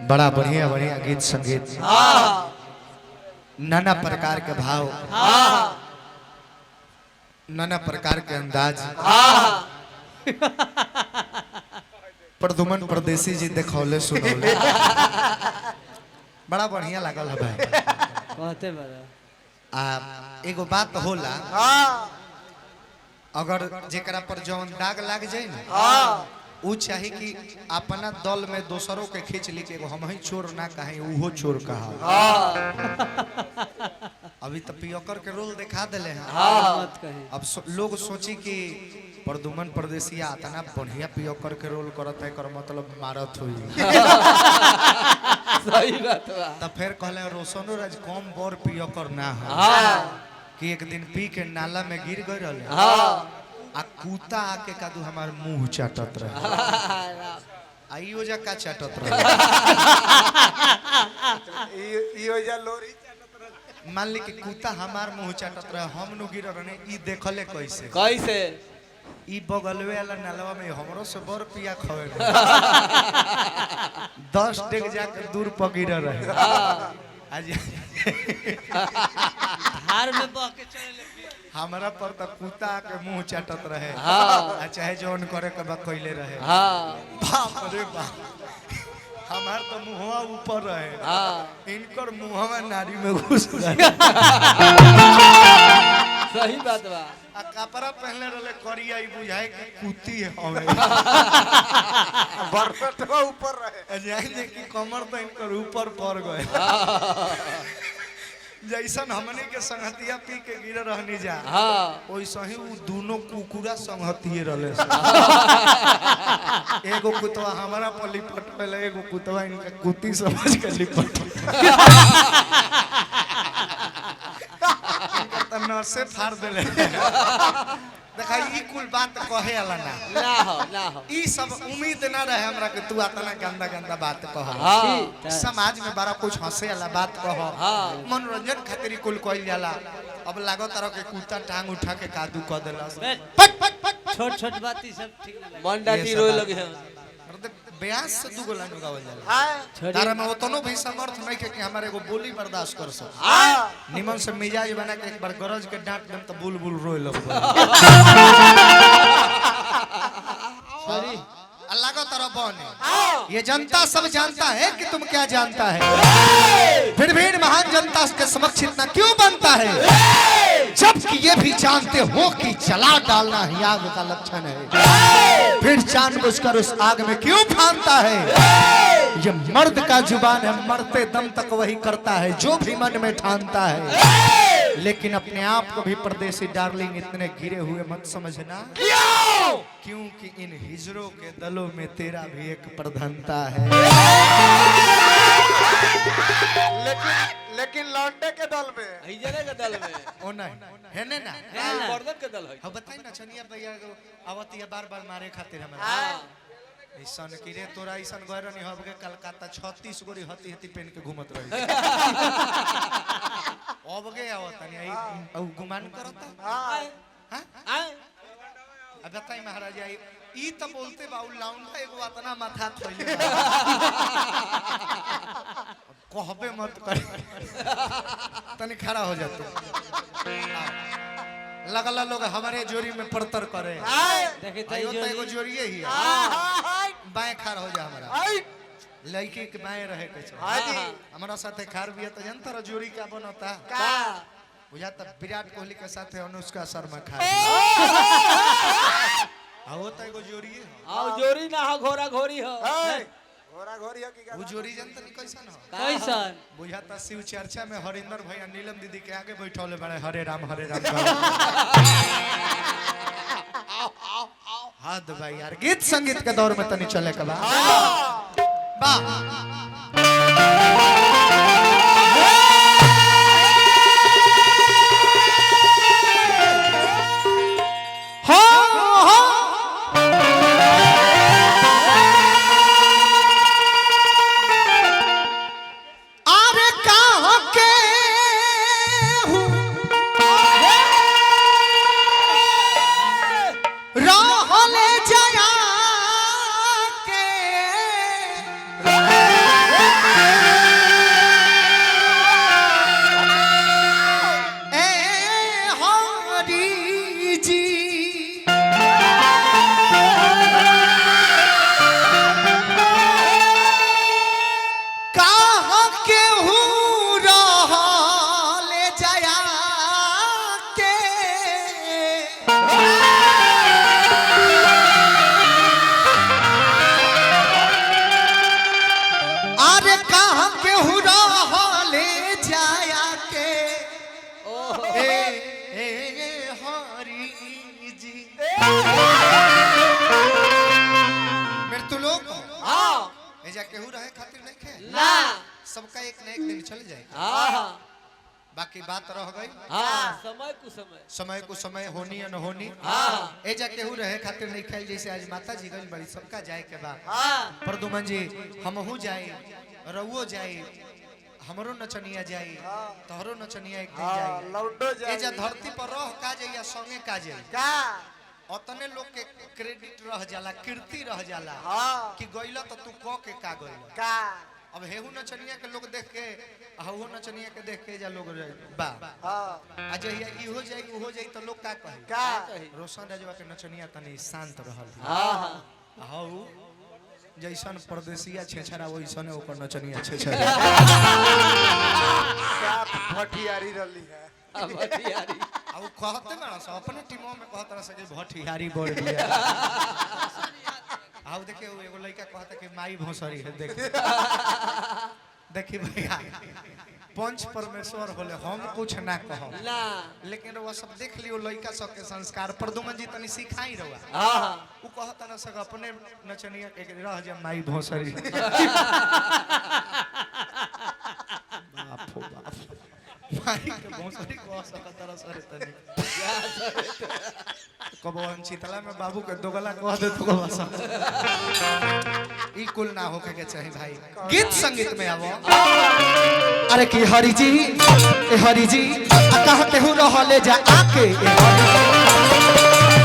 बड़ा बढ़िया बढ़िया गीत संगीत, नाना प्रकार के भाव, नाना प्रकार के अंदाज। प्रदुमन परदेसी जी देखौले सुनौले बड़ा बढ़िया लागल है भाई। कहते बड़ा एगो बात होला, अगर जेकरा पर जौन दाग लाग जाए ना, उ चाहे कि अपना दल में दोसरों के खींच ली के हम ही चोर ना कहें उहो चोर कहा। अभी तो पियकर के रोल दिखा दिले हैं। मत कहे। अब लोग सोची कि प्रदुमन परदेसिया इतना बढ़िया पियकर के रोल करत है, कर मतलब मारत हुई। सही बात बा। तब फिर कहले रोशनो राज कम बोर पियकर ना हो कि एक दिन पी के नाला में गिर गए रहले, आ कूता आके कादू हमार मुंह चाटत रहे, आइयो जा का चाटत रहे। इयो जा लोरी चाटत रहे। मान ली कि कूता हमार मुंह चाटत रहे, हम नु गिर रहने, ई देखले कैसे कैसे ई बगलवे वाला नालवा में हमरो से बर पिया खवे 10 डेग जाके दूर पर गिर रहे। आज हार में बह के चले हमारा पर तो कूता के मुंह चाटत रहे, चाहे जौन करे के बा कइले रहे। बाप रे बाप, हमार तो मुंहवा ऊपर रहे, इनकर मुंहवा नारी में घुस गए। सही बात बा। आ कपड़ा पहनले रहले करिया, ई बुझाए कि कुत्ती हवे। बरसटवा ऊपर रहे, जाने कि कमर तो इनकर ऊपर पड़ गए। जैसन हमने के संगतिया पी के गिर रहनी जा, वैसे ही वो दोनों कुकुरा संगतिये रहले। एगो कुतवा हमारा पर लिपट पहले, एगो कुतवा इनका कुत्ती समझ के लिपट। इनका तो नर्से फाड़ देले। देखा ई कुल बात कहे वाला ना हो। ई सब उम्मीद ना रहे हमरा कि तू इतना गंदा गंदा बात कह। समाज में बड़ा कुछ हंसे वाला बात कह, मनोरंजन खातिर कुल कइल जाला। अब लागो तरह के कुत्ता टांग उठा के कादू क देला। छोट छोट बात ई सब ठीक नहीं मन डाटी रोए लगे हैं। ब्यास से दू गोला गावल जाला। तारा में ओतनो भी समर्थ नहीं के कि हमारे एगो बोली बर्दाश्त कर सक। निमन से मिजाज बना के एक बार गरज के डांट देम त बुलबुल रोए लगबो। सॉरी अल्लाह को तरफ बने। ये जनता सब जानता है कि तुम क्या जानता है, फिर भी महान जनता के समक्ष इतना क्यों बनता है, जबकि ये भी जानते हो कि जला डालना ही आग का लक्षण है, फिर जानबूझकर उस आग में क्यों फानता है। ये मर्द का जुबान है, मरते दम तक वही करता है जो भी मन में ठानता है। लेकिन अपने आप को भी परदेसी डार्लिंग इतने गिरे हुए मत समझना, क्योंकि इन हिजरों के दलों में तेरा भी एक प्रधानता है। लेकिन लौंडे के दल में, हिजरे के दल में ओ नहीं है ना मर्दन के दल है। अब बताई ना छनिया भैया आवत ये बार-बार मारे खातिर हमरा ऐसन की रे तोरा ऐसन गएर नहीं होब के कलकत्ता 36 गोरी हती हती पहन के घूमत रही। अब गे आवत नहीं औ गुमान करता। हां अब बताई महाराज ई त बोलते बाऊ लाउंडा एगो अतना माथा थइले कहबे मत कर, तनी खड़ा हो जाते। लगला लोग हमारे जोरी में पड़तर करे। देखे आयो तो एगो जोरिए ही बाएं खार हो जा हमारा लड़की के बाएं रहे के चाहिए। हमारा साथे खार भी है तो जनता रो जोरी का बनता का बुझा तब विराट कोहली के साथे अनुष्का शर्मा खार। आओ तो एगो जोरिए आओ जोरी ना हो घोड़ा घोरी हो। घोड़ा घोड़ी हो की वो जोरी जनता नहीं कैसन हो कैसन बुझाता शिव चर्चा में हरिंदर भैया नीलम दीदी के आगे बैठौले बड़े हरे राम हद भाई यार। गीत संगीत के दौर में तनी चले के बा रहले जया के अरे कहाँ के हुरा ले जाया के ए हरी जी मेरे तू लोग हाँ एजा केहू रहे खातिर नहीं खे ना सबका एक न एक दिन चल जाएगा हाँ बाकी बात रह गई हाँ समय कुछ समय समय को समय होनी या न होनी हाँ एजा केहू रहे खातिर नहीं खेल जैसे आज माता जी गई बड़ी सबका जाए के बाद हाँ प्रदुमन जी हमहू जाए रउओ जाए हमरो नचनिया जाए तोहरो नचनिया एक दिन हाँ जाए लौटो एजा जाए धरती पर रह का जाइया संगे का जाए का अतने लोग के क्रेडिट रह जाला कीर्ति रह जाला हाँ कि गइला तो तू क के का गइला का अब हेहू नचनिया के लोग देख के हहू नचनिया के देख के जा लोग बा हाँ आ जहिया इहो जाई उहो जाई तो लोग का कहे का रोशन राजवा के नचनिया तनी शांत रहल हाँ हऊ जैसन परदेसिया छेछरा वैसने ओकर नचनिया छेछरा क्या भटियारी रली है अब हथियारी आ उ कहते ना अपने टीमों में कहत रह सके भटियारी बोल दिया आउ देखे वो एगो लड़का कहता कि माई भोसरी है देख देखी भैया पंच परमेश्वर होले हम कुछ ना कहब ना लेकिन वो सब देख लियो लड़का सब के संस्कार प्रदुमन जी तनी सिखाई रवा हाँ उ कहता ना सक अपने नचनिया के रह जा माई भोसरी बाप हो बाप माई के भोसरी कह सकत रह सरे तनी कबो हम शीतला में बाबू के दोगला कह दे तो बस ई कुल ना होके के चाहिए भाई गीत संगीत में आवो अरे की हरि जी ए हरि जी कहाँ केहू रहले जा आके ए हरि जी।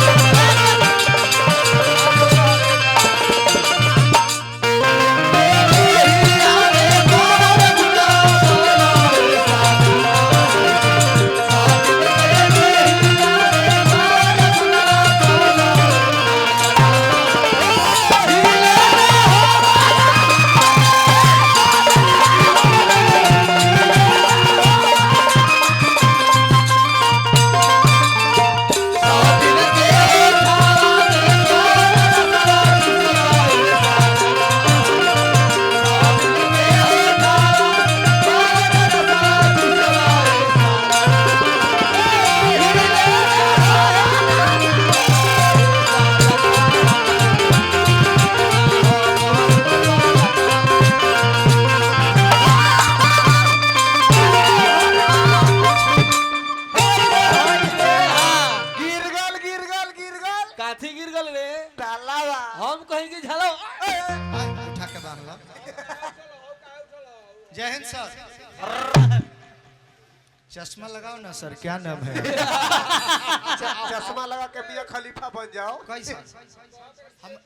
काथी गिर गल रे तालावा हम कहेंगे झलो उठा के बांध लो जय हिंद सर चश्मा लगाओ ना सर क्या नाम है चश्मा लगा के मियां खलीफा बन जाओ कैसा हम